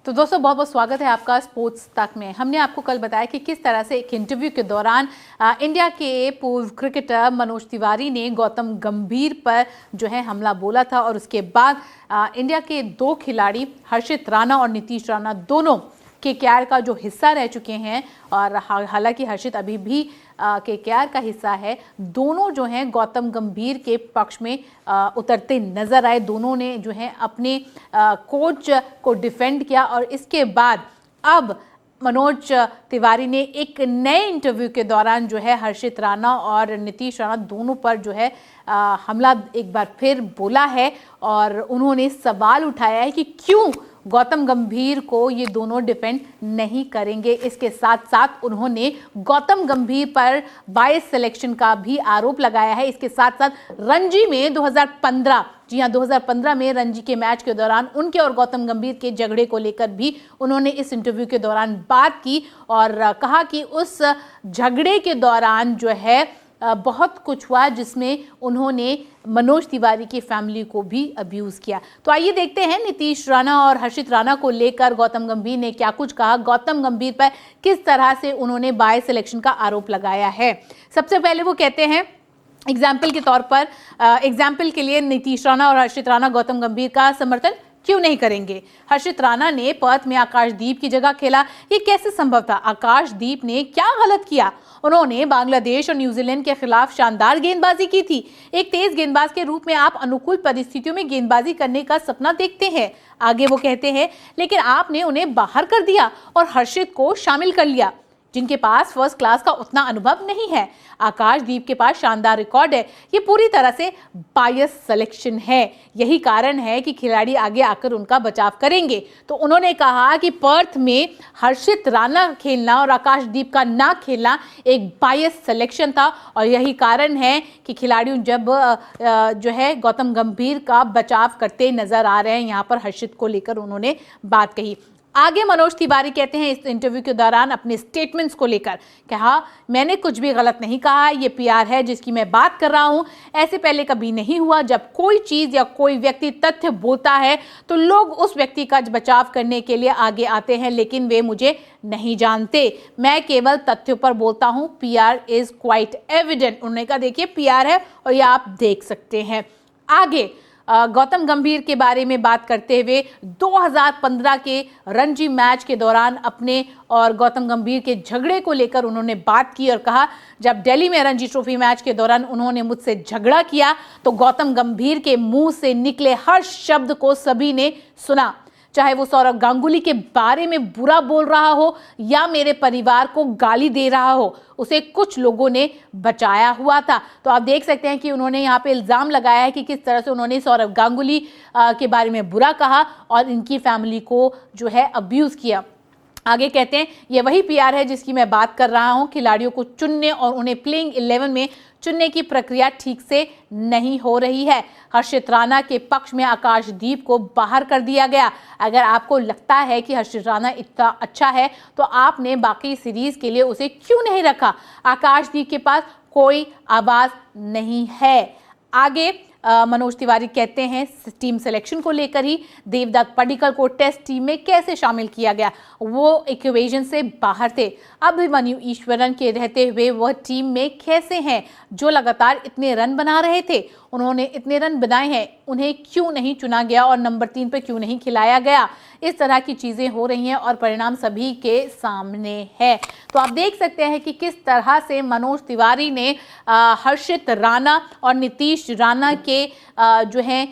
तो दोस्तों बहुत बहुत स्वागत है आपका स्पोर्ट्स तक में। हमने आपको कल बताया कि किस तरह से एक इंटरव्यू के दौरान इंडिया के पूर्व क्रिकेटर मनोज तिवारी ने गौतम गंभीर पर जो है हमला बोला था और उसके बाद इंडिया के दो खिलाड़ी हर्षित राणा और नीतीश राणा दोनों केकेआर का जो हिस्सा रह चुके हैं और हालांकि हर्षित अभी भी केकेआर का हिस्सा है, दोनों जो हैं गौतम गंभीर के पक्ष में उतरते नजर आए। दोनों ने जो है अपने कोच को डिफेंड किया और इसके बाद अब मनोज तिवारी ने एक नए इंटरव्यू के दौरान जो है हर्षित राणा और नीतीश राणा दोनों पर जो है हमला एक बार फिर बोला है और उन्होंने सवाल उठाया है कि क्यों गौतम गंभीर को ये दोनों डिफेंड नहीं करेंगे। इसके साथ साथ उन्होंने गौतम गंभीर पर बायस सिलेक्शन का भी आरोप लगाया है। इसके साथ साथ रणजी में 2015 जी हाँ 2015 में रणजी के मैच के दौरान उनके और गौतम गंभीर के झगड़े को लेकर भी उन्होंने इस इंटरव्यू के दौरान बात की और कहा कि उस झगड़े के दौरान जो है बहुत कुछ हुआ जिसमें उन्होंने मनोज तिवारी की फैमिली को भी अब्यूज़ किया। तो आइए देखते हैं नीतीश राणा और हर्षित राणा को लेकर गौतम गंभीर ने क्या कुछ कहा, गौतम गंभीर पर किस तरह से उन्होंने बाय सिलेक्शन का आरोप लगाया है। सबसे पहले वो कहते हैं एग्जाम्पल के तौर पर एग्जाम्पल के लिए नीतीश राणा और हर्षित राणा गौतम गंभीर का समर्थन क्यों नहीं करेंगे। हर्षित राणा ने पर्थ में आकाशदीप की जगह खेला, ये कैसे संभव था? आकाशदीप ने क्या गलत किया? उन्होंने बांग्लादेश और न्यूजीलैंड के खिलाफ शानदार गेंदबाजी की थी। एक तेज गेंदबाज के रूप में आप अनुकूल परिस्थितियों में गेंदबाजी करने का सपना देखते हैं। आगे वो कहते हैं लेकिन आपने उन्हें बाहर कर दिया और हर्षित को शामिल कर लिया जिनके पास फर्स्ट क्लास का उतना अनुभव नहीं है। आकाशदीप के पास शानदार रिकॉर्ड है। ये पूरी तरह से बायस सिलेक्शन है। यही कारण है कि खिलाड़ी आगे आकर उनका बचाव करेंगे। तो उन्होंने कहा कि पर्थ में हर्षित राणा खेलना और आकाशदीप का ना खेलना एक बायस सिलेक्शन था और यही कारण है कि खिलाड़ी जब जो है गौतम गंभीर का बचाव करते नजर आ रहे हैं। यहाँ पर हर्षित को लेकर उन्होंने बात कही। आगे मनोज तिवारी कहते हैं इस इंटरव्यू के दौरान अपने स्टेटमेंट्स को लेकर कहा, मैंने कुछ भी गलत नहीं कहा, ये पीआर है जिसकी मैं बात कर रहा हूं। ऐसे पहले कभी नहीं हुआ। जब कोई चीज़ या कोई व्यक्ति तथ्य बोलता है तो लोग उस व्यक्ति का बचाव करने के लिए आगे आते हैं, लेकिन वे मुझे नहीं जानते। मैं केवल तथ्यों पर बोलता हूँ। PR is quite evident. उन्होंने कहा देखिए पीआर है और ये आप देख सकते हैं। आगे गौतम गंभीर के बारे में बात करते हुए 2015 के रणजी मैच के दौरान अपने और गौतम गंभीर के झगड़े को लेकर उन्होंने बात की और कहा जब दिल्ली में रणजी ट्रॉफी मैच के दौरान उन्होंने मुझसे झगड़ा किया तो गौतम गंभीर के मुंह से निकले हर शब्द को सभी ने सुना, चाहे वो सौरव गांगुली के बारे में बुरा बोल रहा हो या मेरे परिवार को गाली दे रहा हो, उसे कुछ लोगों ने बचाया हुआ था। तो आप देख सकते हैं कि उन्होंने यहाँ पे इल्ज़ाम लगाया है कि किस तरह से उन्होंने सौरव गांगुली के बारे में बुरा कहा और इनकी फैमिली को जो है अब्यूज़ किया। आगे कहते हैं ये वही पीआर है जिसकी मैं बात कर रहा हूं। खिलाड़ियों को चुनने और उन्हें प्लेइंग 11 में चुनने की प्रक्रिया ठीक से नहीं हो रही है। हर्षित राणा के पक्ष में आकाशदीप को बाहर कर दिया गया। अगर आपको लगता है कि हर्षित राणा इतना अच्छा है तो आपने बाकी सीरीज के लिए उसे क्यों नहीं रखा? आकाशदीप के पास कोई आवाज़ नहीं है। आगे मनोज तिवारी कहते हैं टीम सिलेक्शन को लेकर ही देवदत्त पडिक्कल को टेस्ट टीम में कैसे शामिल किया गया, वो इक्वेशन से बाहर थे। अभिमन्यु ईश्वरन के रहते हुए वह टीम में कैसे हैं जो लगातार इतने रन बना रहे थे? उन्होंने इतने रन बनाए हैं, उन्हें क्यों नहीं चुना गया और नंबर 3 पे क्यों नहीं खिलाया गया? इस तरह की चीज़ें हो रही हैं और परिणाम सभी के सामने है। तो आप देख सकते हैं कि किस तरह से मनोज तिवारी ने हर्षित राणा और नीतीश राणा के जो है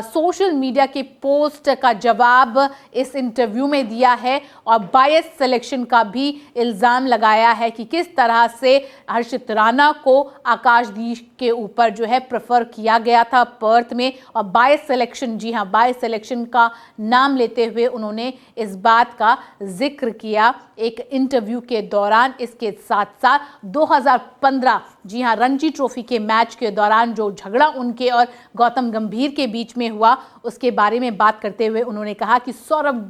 सोशल मीडिया के पोस्ट का जवाब इस इंटरव्यू में दिया है और बायस सिलेक्शन का भी इल्ज़ाम लगाया है कि किस तरह से हर्षित राणा को आकाशदीप के ऊपर जो है प्रेफर किया गया था पर्थ में और बायस सिलेक्शन, जी हाँ बायस सिलेक्शन का नाम लेते हुए उन्होंने इस बात का जिक्र किया एक इंटरव्यू के दौरान। इसके साथ साथ 2015 जी हाँ रणजी ट्रॉफी के मैच के दौरान जो झगड़ा उनके और गौतम गंभीर के बीच में हुआ उसके बारे में बात करते हुए उन्होंने कहा कि सौरव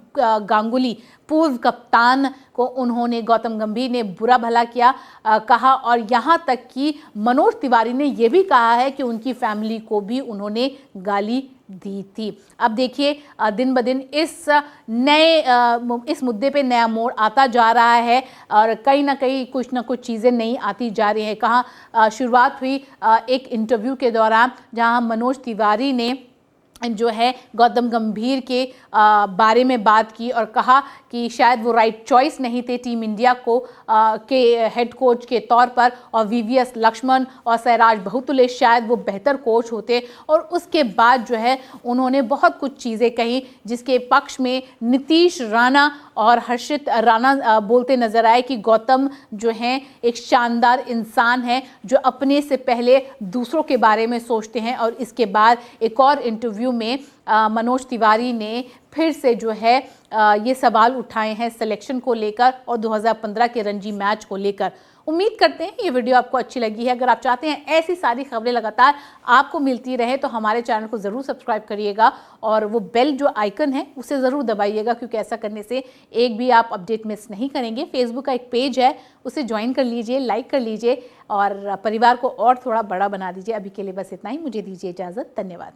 गांगुली पूर्व कप्तान को उन्होंने, गौतम गंभीर ने बुरा भला किया, कहा, और यहाँ तक कि मनोज तिवारी ने यह भी कहा है कि उनकी फैमिली को भी उन्होंने गाली दी थी। अब देखिए दिन ब दिन इस मुद्दे पे नया मोड़ आता जा रहा है और कहीं ना कहीं कुछ ना कुछ चीज़ें नई आती जा रही है। कहाँ शुरुआत हुई एक इंटरव्यू के दौरान जहां मनोज तिवारी ने जो है गौतम गंभीर के बारे में बात की और कहा कि शायद वो राइट चॉइस नहीं थे टीम इंडिया को के हेड कोच के तौर पर, और वीवीएस लक्ष्मण और सैराज बहुतुले शायद वो बेहतर कोच होते। और उसके बाद जो है उन्होंने बहुत कुछ चीज़ें कही जिसके पक्ष में नीतीश राणा और हर्षित राणा बोलते नजर आए कि गौतम जो हैं एक शानदार इंसान है जो अपने से पहले दूसरों के बारे में सोचते हैं। और इसके बाद एक और इंटरव्यू में मनोज तिवारी ने फिर से जो है ये सवाल उठाए हैं सिलेक्शन को लेकर और 2015 के रणजी मैच को लेकर। उम्मीद करते हैं ये वीडियो आपको अच्छी लगी है। अगर आप चाहते हैं ऐसी सारी खबरें लगातार आपको मिलती रहे तो हमारे चैनल को ज़रूर सब्सक्राइब करिएगा और वो बेल जो आइकन है उसे ज़रूर दबाइएगा, क्योंकि ऐसा करने से एक भी आप अपडेट मिस नहीं करेंगे। फेसबुक का एक पेज है, उसे ज्वाइन कर लीजिए, लाइक कर लीजिए और परिवार को और थोड़ा बड़ा बना दीजिए। अभी के लिए बस इतना ही, मुझे दीजिए इजाज़त। धन्यवाद।